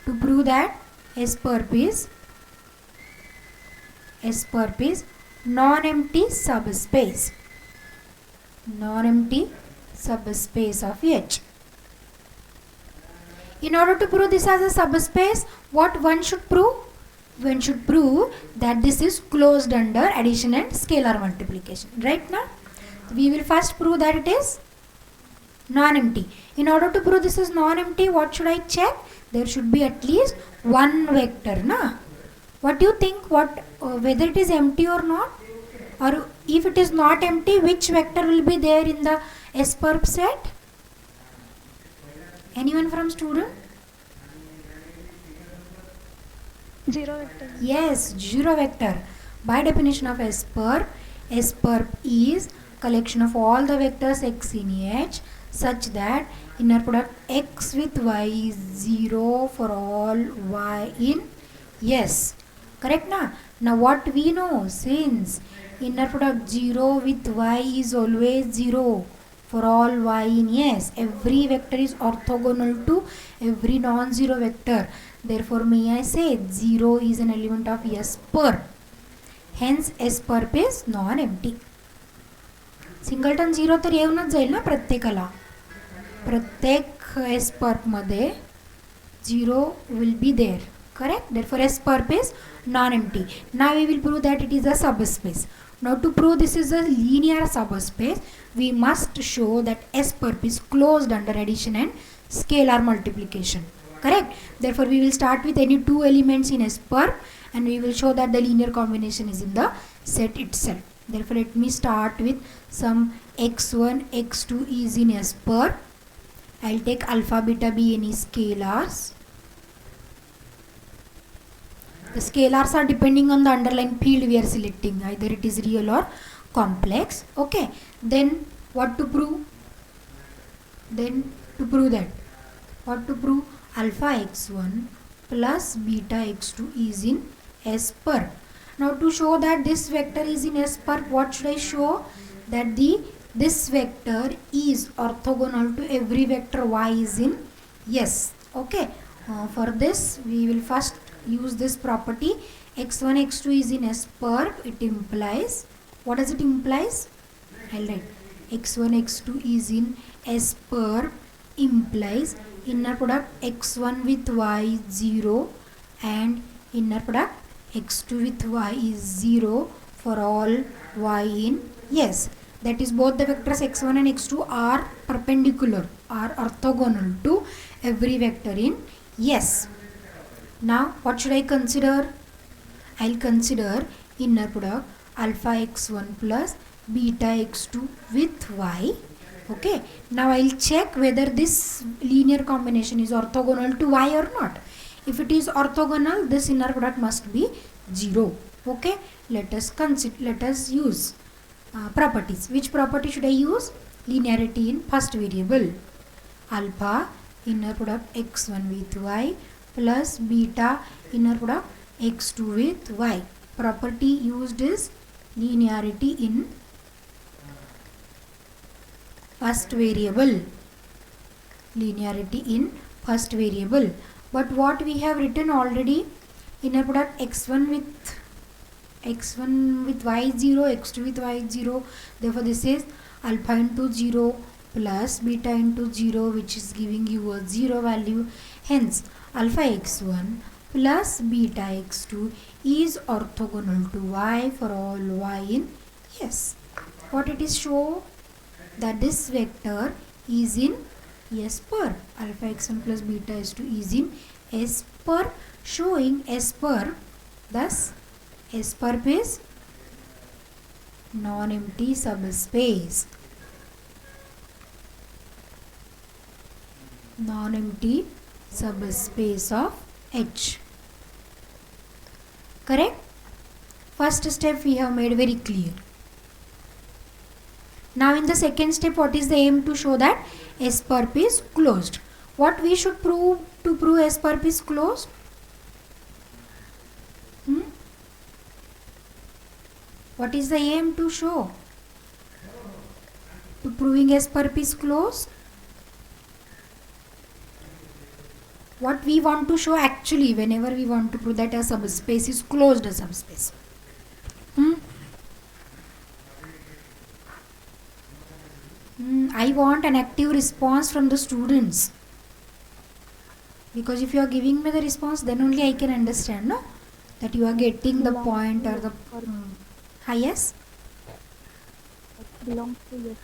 to prove that S perp is non-empty subspace. Non-empty subspace of H. In order to prove this as a subspace, what one should prove? One should prove that this is closed under addition and scalar multiplication. Right now, we will first prove that it is non-empty. In order to prove this is non-empty, what should I check? There should be at least one vector, na? What do you think? Whether it is empty or not? Or if it is not empty, which vector will be there in the S perp set? Anyone from student? 0 vector. Yes, 0 vector. By definition of S perp is collection of all the vectors x in H such that inner product x with y is 0 for all y in S. Correct na? Now what we know, since inner product 0 with y is always 0 for all y in S, every vector is orthogonal to every non-zero vector. Therefore may I say 0 is an element of S perp. Hence S perp is non-empty. Singleton 0 तर येऊनच जाईल ना प्रत्येकाला. प्रत्येक S perp मध्ये 0 will be there. Correct? Therefore S perp is non-empty. Now we will prove that it is a subspace. Now to prove this is a linear subspace, we must show that S perp is closed under addition and scalar multiplication. Correct? Therefore we will start with any two elements in S perp and we will show that the linear combination is in the set itself. Therefore let me start with some x1, x2 is in S perp. I will take alpha, beta, be any scalars. The scalars are depending on the underlying field we are selecting, either it is real or complex. Okay, then what to prove? Then to prove that, what to prove? Alpha x1 plus beta x2 is in S perp. Now to show that this vector is in S perp, what should I show? That this vector is orthogonal to every vector y is in S. Okay, for this we will first use this property. x1 x2 is in S perp. It implies, what does it implies? I'll write x1 x2 is in S perp implies inner product x1 with y is 0 and inner product x2 with y is 0 for all y in S. That is, both the vectors x1 and x2 are perpendicular, are orthogonal to every vector in S. Now what should I consider? I will consider inner product alpha x1 plus beta x2 with y. Okay, now I will check whether this linear combination is orthogonal to y or not. If it is orthogonal, this inner product must be 0. Okay, let us use properties. Which property should I use? Linearity in first variable. Alpha inner product x1 with y plus beta inner product x2 with y. Property used is linearity in first variable. Linearity in first variable. But what we have written already, inner product x1 with y 0, x2 with y 0. Therefore this is alpha into 0 plus beta into 0, which is giving you a 0 value. Hence alpha x1 plus beta x2 is orthogonal to y for all y in S. What it is show? That this vector is in S perp. Alpha x1 plus beta x2 is in S perp, showing S perp. Thus S perp is non-empty subspace. Non-empty subspace of H. Correct? First step we have made very clear. Now in the second step, what is the aim? To show that S-perp is closed. What we should prove to prove S-perp is closed? What is the aim to show? To proving S-perp is closed? What we want to show actually whenever we want to prove that a subspace is closed a subspace? I want an active response from the students, because if you are giving me the response, then only I can understand, no, that you are getting the point or the highest. X belongs to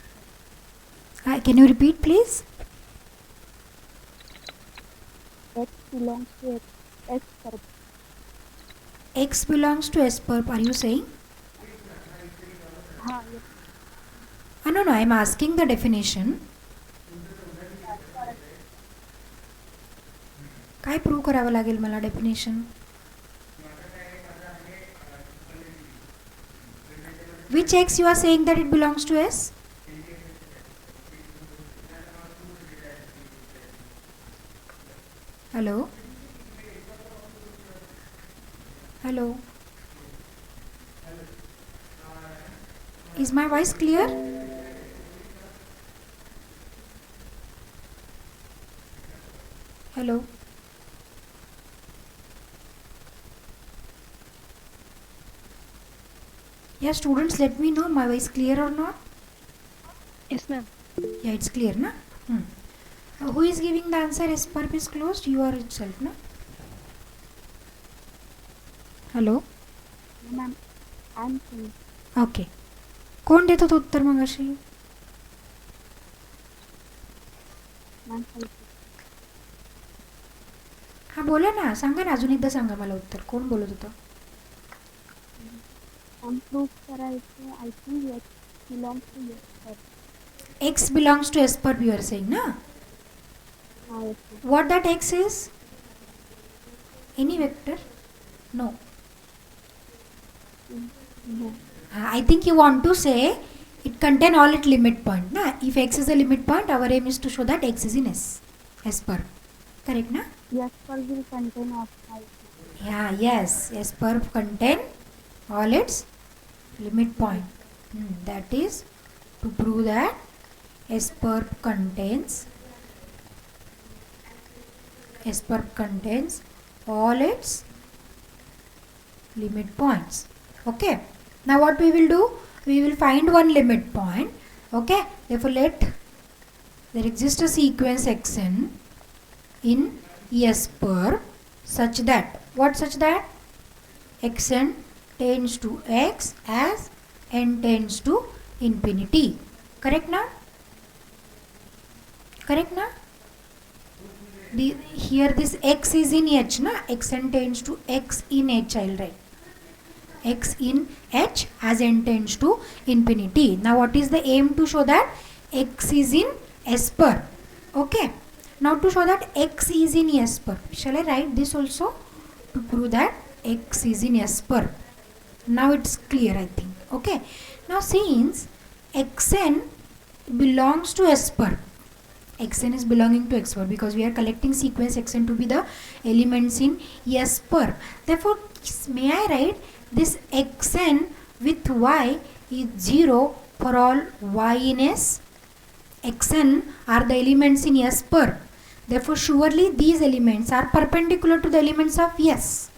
S. Can you repeat, please? X belongs to S-perp. X belongs to S-perp. Are you saying? Yes. No, I am asking the definition. काय prove करावं लागेल मला definition? Which X you are saying that it belongs to S? Hello? Hello? Is my voice clear? Hello? Yeah, students, let me know my voice clear or not. Yes, ma'am. Yeah, it's clear, na? Who is giving the answer? S-perp is closed. You are itself, na? Hello? Ma'am, I'm saying. Okay. कोण देत होतं उत्तर मग अशी? Ma'am, हा बोला ना, सांगा ना, अजून एकदा सांगा मला उत्तर. कोण बोलत होतं? proof करायचं. I think X belongs to S-perp. X belongs to S-perp, you are saying, na? Yes. What that X is? Any vector? No. No. I think you want to say it contain all its limit point, na? If X is a limit point, our aim is to show that X is in S-perp. Correct, na? S-perp will contain all. Yeah, yes. S-perp contain all its limit point. That is to prove that S-perp contains all its limit points. Okay. Now what we will do? We will find one limit point. Okay. Therefore, let there exist a sequence xn in S-perp such that, what such that? Xn tends to x as n tends to infinity. Correct na? Correct na? Here this x is in h na? Xn tends to x in h, I will write. X in h as n tends to infinity. Now what is the aim? To show that x is in S-perp. Okay. Now to show that x is in S-perp, shall I write this also? To prove that x is in S-perp. Now it's clear, I think. Okay. Now since xn belongs to S-perp, xn is belonging to S-perp because we are collecting sequence xn to be the elements in S-perp. Therefore, may I write this xn with y is 0 for all y in S? Xn are the elements in S-perp. Therefore, surely these elements are perpendicular to the elements of S.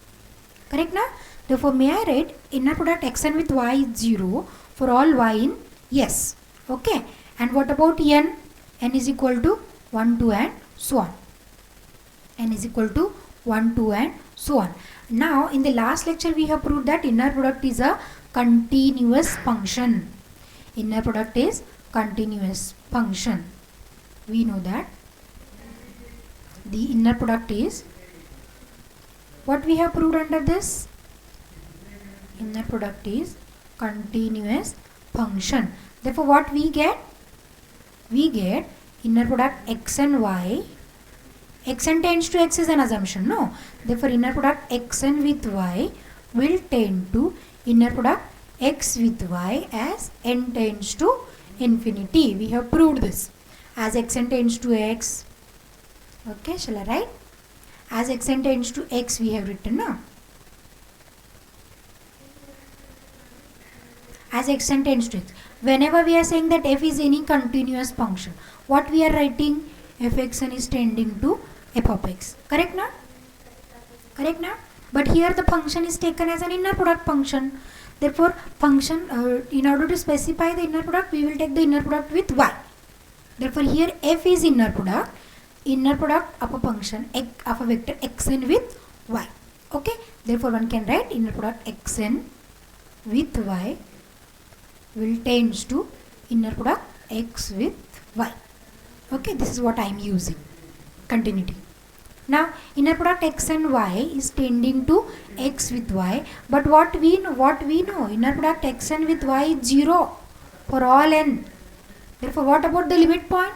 Correct na? Therefore, may I write inner product xn with y is 0 for all y in S. Okay. And what about n? N is equal to 1, 2 and so on. N is equal to 1, 2 and so on. Now, in the last lecture, we have proved that inner product is a continuous function. Inner product is continuous function. We know that the inner product is, what we have proved under this? Inner product is continuous function. Therefore, what we get? We get inner product x and y xn tends to x is an assumption, no? Therefore inner product xn with y will tend to inner product x with y as n tends to infinity. We have proved this. As xn tends to x, okay, shall I write? As xn tends to x we have written now. As xn tends to x. Whenever we are saying that f is any continuous function, what we are writing? Fxn is tending to f of x. Correct now? Correct now? But here the function is taken as an inner product function. Therefore, function in order to specify the inner product, we will take the inner product with y. Therefore, here f is inner product of a function of a vector xn with y. Okay. Therefore, one can write inner product xn with y will tends to inner product x with y. Okay. This is what I am using. Continuity. Now, inner product x and y is tending to x with y. But what we know, inner product xn with y is 0 for all n. Therefore, what about the limit point?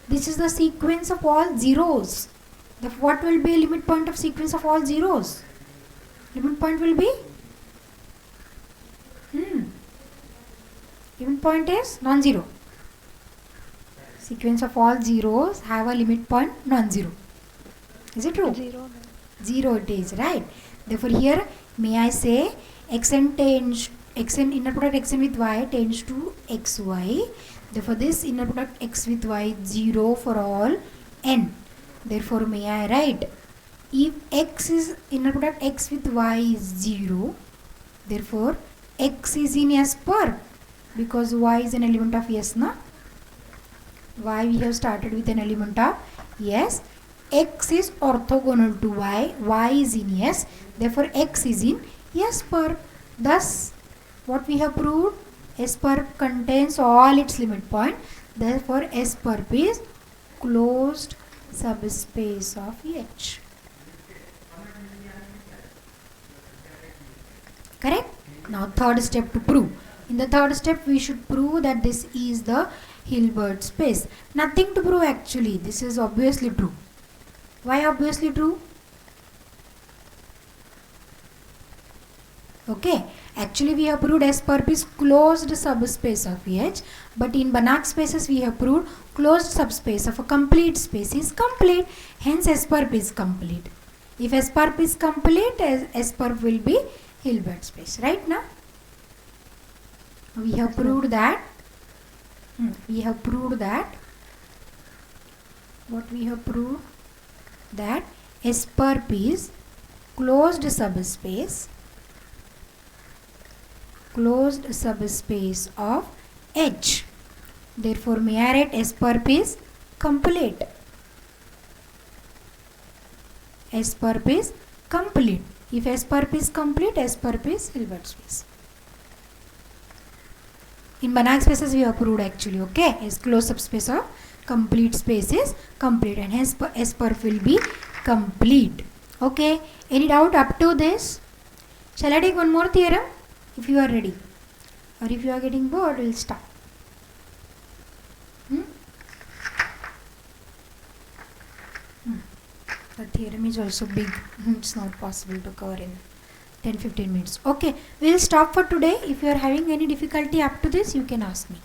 This is the sequence of all zeros. What will be a limit point of sequence of all zeros? Limit point will be? Limit point is non-zero. Sequence of all zeros have a limit point non-zero. Is it true? 0. 0 it is, right? Therefore, here may I say xn inner product xn with y tends to xy. Therefore, this inner product x with y is 0 for all n. Therefore, may I write if x is inner product x with y is 0, therefore x is in S per, because y is an element of S, na? Y we have started with an element of S. X is orthogonal to y, y is in S, therefore x is in S per. Thus, what we have proved? S per contains all its limit point, therefore S per is closed subspace of H. Correct? Now third step to prove. In the third step we should prove that this is the Hilbert space. Nothing to prove actually, this is obviously true. Why obviously true? Okay, actually we have proved S perp is closed subspace of H, but in Banach spaces we have proved closed subspace of a complete space is complete, hence S perp is complete. If S perp is complete, S perp will be Hilbert space, right now? We have proved that, what we have proved? That S perp is closed subspace of H. Therefore, may I write S perp is complete. S perp is complete. If S perp is complete, S perp is Hilbert space. In Banach spaces we have proved actually, okay? S closed subspace of complete space is complete, and hence S perp will be complete. Okay, any doubt up to this? Shall I take one more theorem? If you are ready, or if you are getting bored, we'll stop. The theorem is also big. It's not possible to cover in 10-15 minutes. Okay, we'll stop for today. If you are having any difficulty up to this, you can ask me.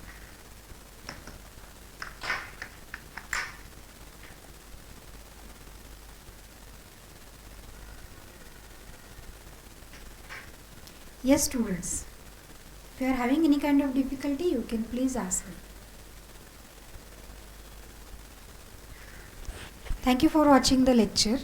Yes, students. If you are having any kind of difficulty, you can please ask me. Thank you for watching the lecture.